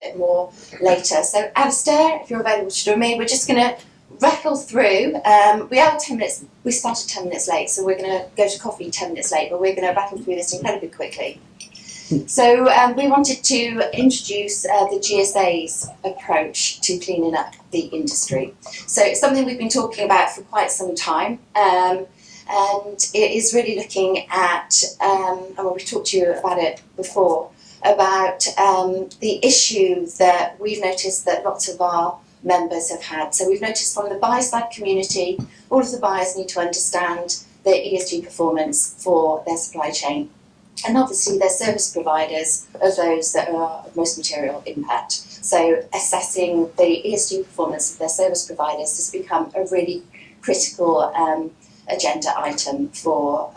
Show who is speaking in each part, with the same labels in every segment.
Speaker 1: bit more later. So Alistair, if you're available to join me, we're just going to rattle through. We are 10 minutes, we started 10 minutes late, so we're going to go to coffee 10 minutes late, but we're going to rattle through this incredibly quickly. So we wanted to introduce the GSA's approach to cleaning up the industry. So it's something we've been talking about for quite some time, and it is really looking at, and we've talked to you about it before, about the issue that we've noticed that lots of our members have had. So we've noticed from the buy-side community, all of the buyers need to understand the ESG performance for their supply chain. And obviously their service providers are those that are of most material impact. So assessing the ESG performance of their service providers has become a really critical agenda item for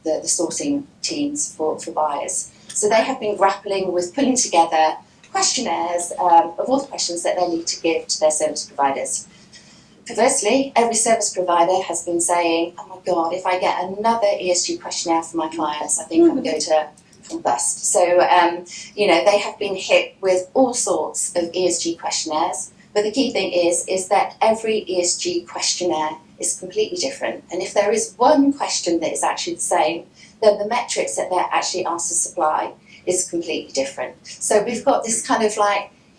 Speaker 1: the sourcing teams for buyers. So they have been grappling with pulling together questionnaires of all the questions that they need to give to their service providers. Perversely, every service provider has been saying, oh my God, if I get another ESG questionnaire for my clients, I think I'm going to combust. So, they have been hit with all sorts of ESG questionnaires, but the key thing is that every ESG questionnaire is completely different. And if there is one question that is actually the same, then the metrics that they're actually asked to supply is completely different. So we've got this kind of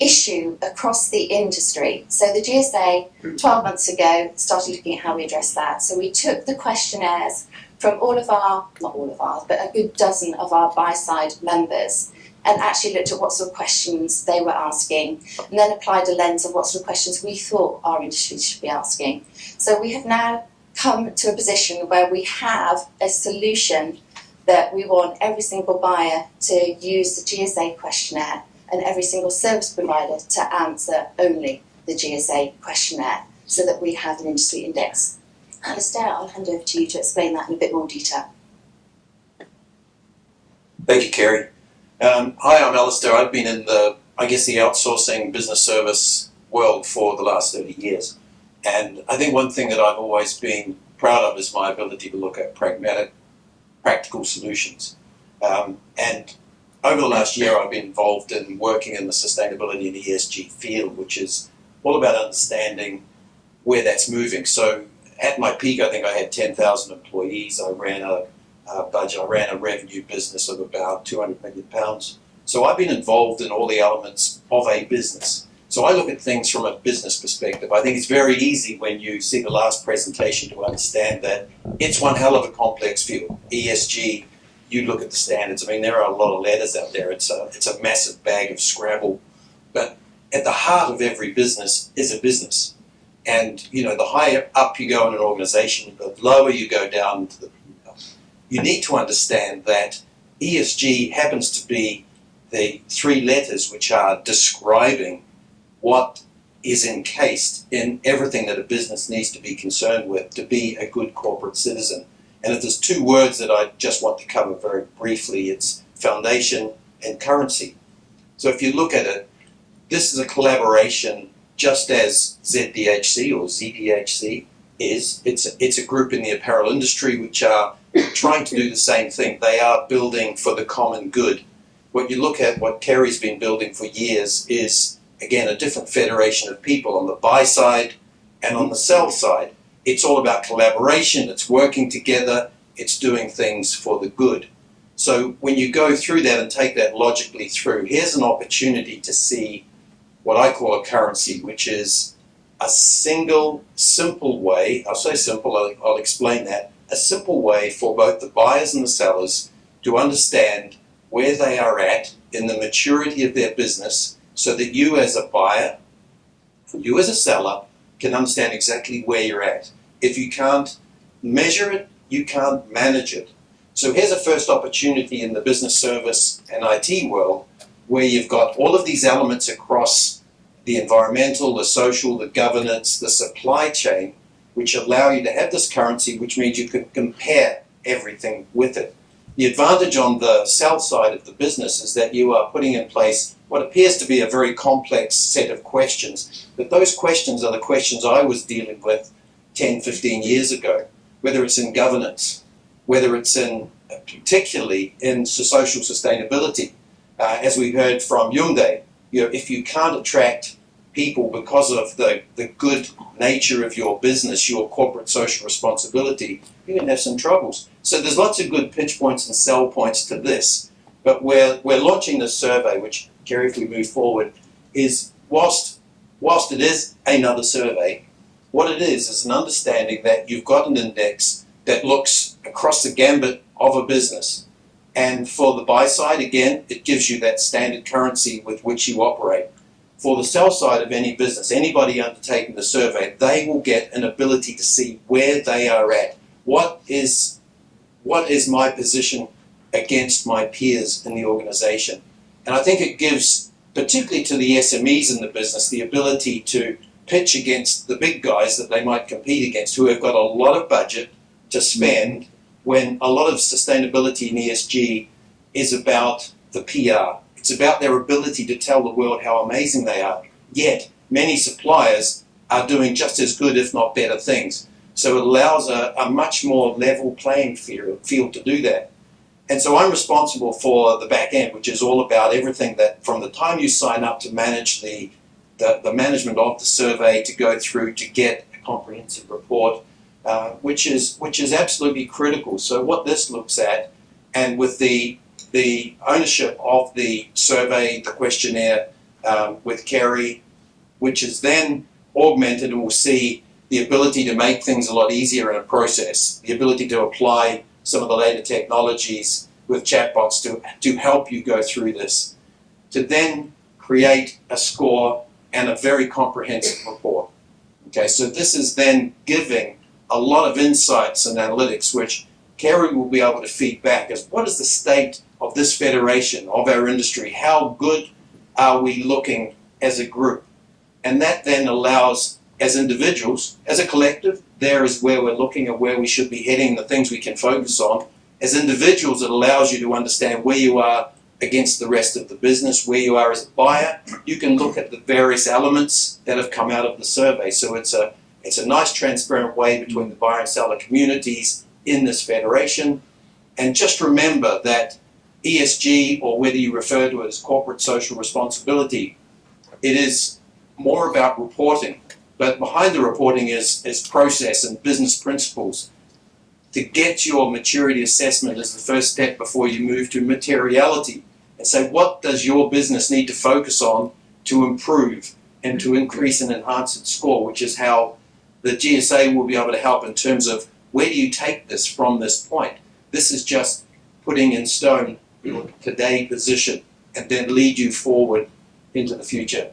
Speaker 1: issue across the industry. So the GSA 12 months ago started looking at how we address that. So we took the questionnaires from all of our, not all of ours, but a good dozen of our buy-side members, and actually looked at what sort of questions they were asking, and then applied a lens of what sort of questions we thought our industry should be asking. So we have now come to a position where we have a solution that we want every single buyer to use the GSA questionnaire and every single service provider to answer only the GSA questionnaire, so that we have an industry index. Alistair, I'll hand over to you to explain that in a bit more detail.
Speaker 2: Thank you, Kerry. Hi, I'm Alistair. I've been in the outsourcing business service world for the last 30 years. And I think one thing that I've always been proud of is my ability to look at pragmatic, practical solutions. And over the last year, I've been involved in working in the sustainability and ESG field, which is all about understanding where that's moving. So at my peak, I think I had 10,000 employees. I ran a budget. I ran a revenue business of about £200 million. So I've been involved in all the elements of a business. So I look at things from a business perspective. I think it's very easy when you see the last presentation to understand that it's one hell of a complex field. ESG, you look at the standards. I mean, there are a lot of letters out there. It's a massive bag of Scrabble. But at the heart of every business is a business. And, the higher up you go in an organization, the lower you go down to the you need to understand that ESG happens to be the three letters which are describing what is encased in everything that a business needs to be concerned with to be a good corporate citizen. And if there's two words that I just want to cover very briefly, it's foundation and currency. So if you look at it, this is a collaboration just as ZDHC or ZDHC is. It's a group in the apparel industry which are trying to do the same thing. They are building for the common good. What you look at, what Kerry's been building for years is, again, a different federation of people on the buy side and on the sell side. It's all about collaboration, it's working together, it's doing things for the good. So when you go through that and take that logically through, here's an opportunity to see what I call a currency, which is a single, simple way, I'll say simple, I'll explain that, a simple way for both the buyers and the sellers to understand where they are at in the maturity of their business, so that you as a buyer, you as a seller, can understand exactly where you're at. If you can't measure it, you can't manage it. So here's a first opportunity in the business service and IT world where you've got all of these elements across the environmental, the social, the governance, the supply chain, which allow you to have this currency, which means you can compare everything with it. The advantage on the sell side of the business is that you are putting in place what appears to be a very complex set of questions, but those questions are the questions I was dealing with 10, 15 years ago, whether it's in governance, whether it's in, particularly in social sustainability. As we heard from Hyundai, if you can't attract people because of the good nature of your business, your corporate social responsibility, you're going to have some troubles. So there's lots of good pitch points and sell points to this. But we're launching this survey, which, Kerry, if we move forward, is whilst it is another survey, what it is an understanding that you've got an index that looks across the gambit of a business. And for the buy side, again, it gives you that standard currency with which you operate. For the sell side of any business, anybody undertaking the survey, they will get an ability to see where they are at. What is my position against my peers in the organization? And I think it gives, particularly to the SMEs in the business, the ability to pitch against the big guys that they might compete against, who have got a lot of budget to spend, when a lot of sustainability in ESG is about the PR. It's about their ability to tell the world how amazing they are. Yet, many suppliers are doing just as good, if not better, things. So it allows a much more level playing field to do that. And so I'm responsible for the back end, which is all about everything that, from the time you sign up to manage the management of the survey, to go through to get a comprehensive report, which is absolutely critical. So what this looks at, and with the ownership of the survey, the questionnaire, with Kerry, which is then augmented, and we'll see the ability to make things a lot easier in a process, the ability to apply some of the later technologies with chatbots to help you go through this, to then create a score and a very comprehensive report. Okay, so this is then giving a lot of insights and analytics, which Kerry will be able to feed back as what is the state of this federation, of our industry, how good are we looking as a group? And that then allows, as individuals, as a collective, there is where we're looking at where we should be heading, the things we can focus on. As individuals, it allows you to understand where you are against the rest of the business, where you are as a buyer. You can look at the various elements that have come out of the survey. So it's a nice transparent way between the buyer and seller communities in this federation. And just remember that ESG, or whether you refer to it as corporate social responsibility, it is more about reporting. But behind the reporting is process and business principles. To get your maturity assessment is the first step before you move to materiality and say, what does your business need to focus on to improve and to increase and enhance its score, which is how the GSA will be able to help in terms of where do you take this from this point. This is just putting in stone your today position and then lead you forward into the future.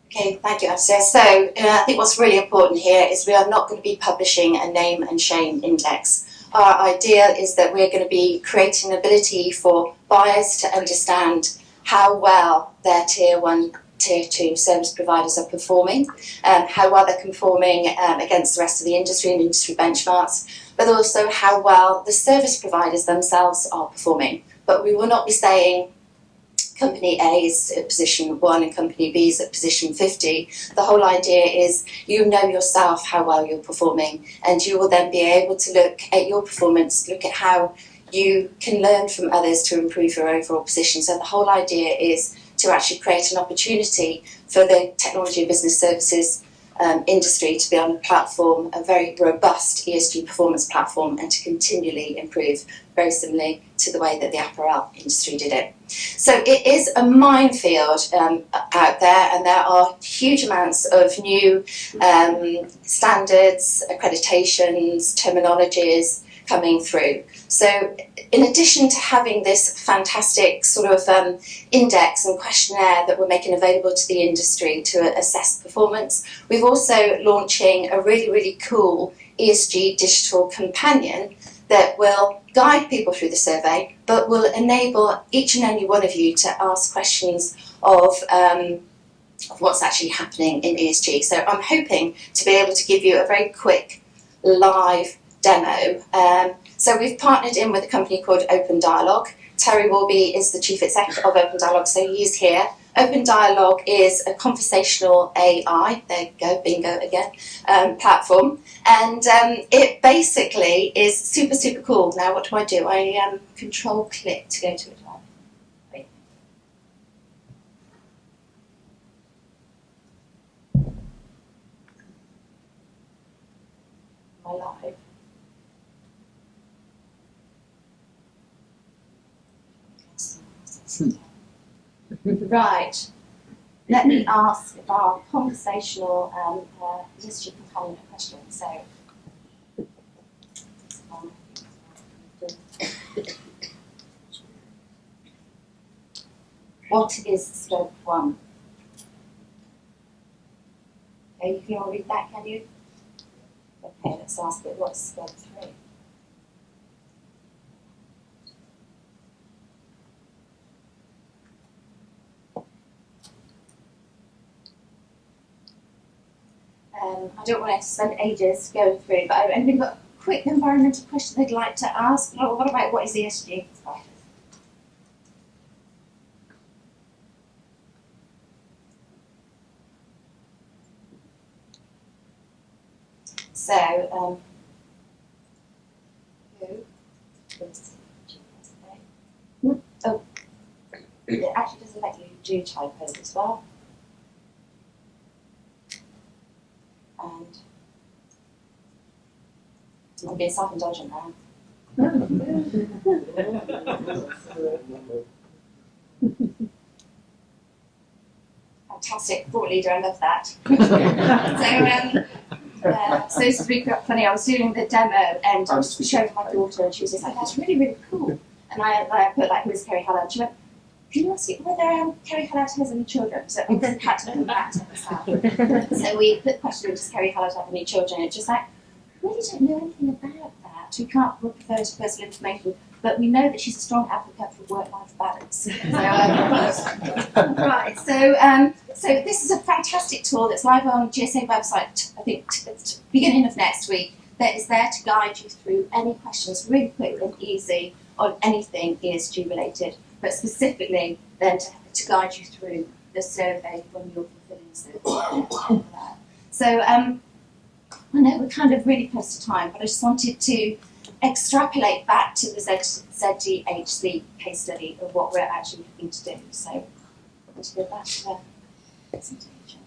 Speaker 1: Okay, thank you, Alistair. So I think what's really important here is we are not going to be publishing a name and shame index. Our idea is that we're going to be creating an ability for buyers to understand how well their Tier 1, Tier 2 service providers are performing, how well they're performing against the rest of the industry and industry benchmarks, but also how well the service providers themselves are performing. But we will not be saying Company A is at position 1 and Company B is at position 50. The whole idea is you know yourself how well you're performing, and you will then be able to look at your performance, look at how you can learn from others to improve your overall position. So the whole idea is to actually create an opportunity for the technology and business services industry to be on a platform, a very robust ESG performance platform, and to continually improve, very similarly to the way that the apparel industry did it. So it is a minefield out there, and there are huge amounts of new standards, accreditations, terminologies coming through. So in addition to having this fantastic sort of index and questionnaire that we're making available to the industry to assess performance, we're also launching a really, really cool ESG digital companion that will guide people through the survey, but will enable each and every one of you to ask questions of what's actually happening in ESG. So I'm hoping to be able to give you a very quick live demo. So we've partnered in with a company called Open Dialogue. Terry Wilby is the Chief Executive of Open Dialogue, so he's here. Open Dialogue is a conversational AI, there you go, bingo again, platform. And it basically is super, super cool. Now what do? I control click to go to it. Wait. my live. Right. Let me ask our conversational ESG companion a question. So, what is scope 1? Okay, you can all read that, can you? Okay, let's ask it. What's scope 3? I don't want to spend ages going through, but anyone got a quick environmental question they'd like to ask? Oh, what about what is ESG? So, who is GSA? Oh, it actually doesn't let you do typos as well. And I'm being self-indulgent now. Fantastic, thought leader, I love that. So this is really funny. I was doing the demo and I was showing my daughter, and she was just like, "That's really, really cool." And I put like, "Who's Kerry Hallard?" She went, "Can you ask it whether Kerry Hallard has any children?" So I had to put that to the So we put the question, "Does Kerry Hallard have any children?" And it's just like, we really don't know anything about that. We can't refer to personal information, but we know that she's a strong advocate for work-life balance. Right. So this is a fantastic tool that's live on GSA website. I think it's beginning of next week. That is there to guide you through any questions, really quick and easy, on anything ESG related, but specifically then to guide you through the survey when you're fulfilling the survey. So I know we're kind of really close to time, but I just wanted to extrapolate back to the ZDHC case study of what we're actually looking to do. So I'm going to go back to the presentation.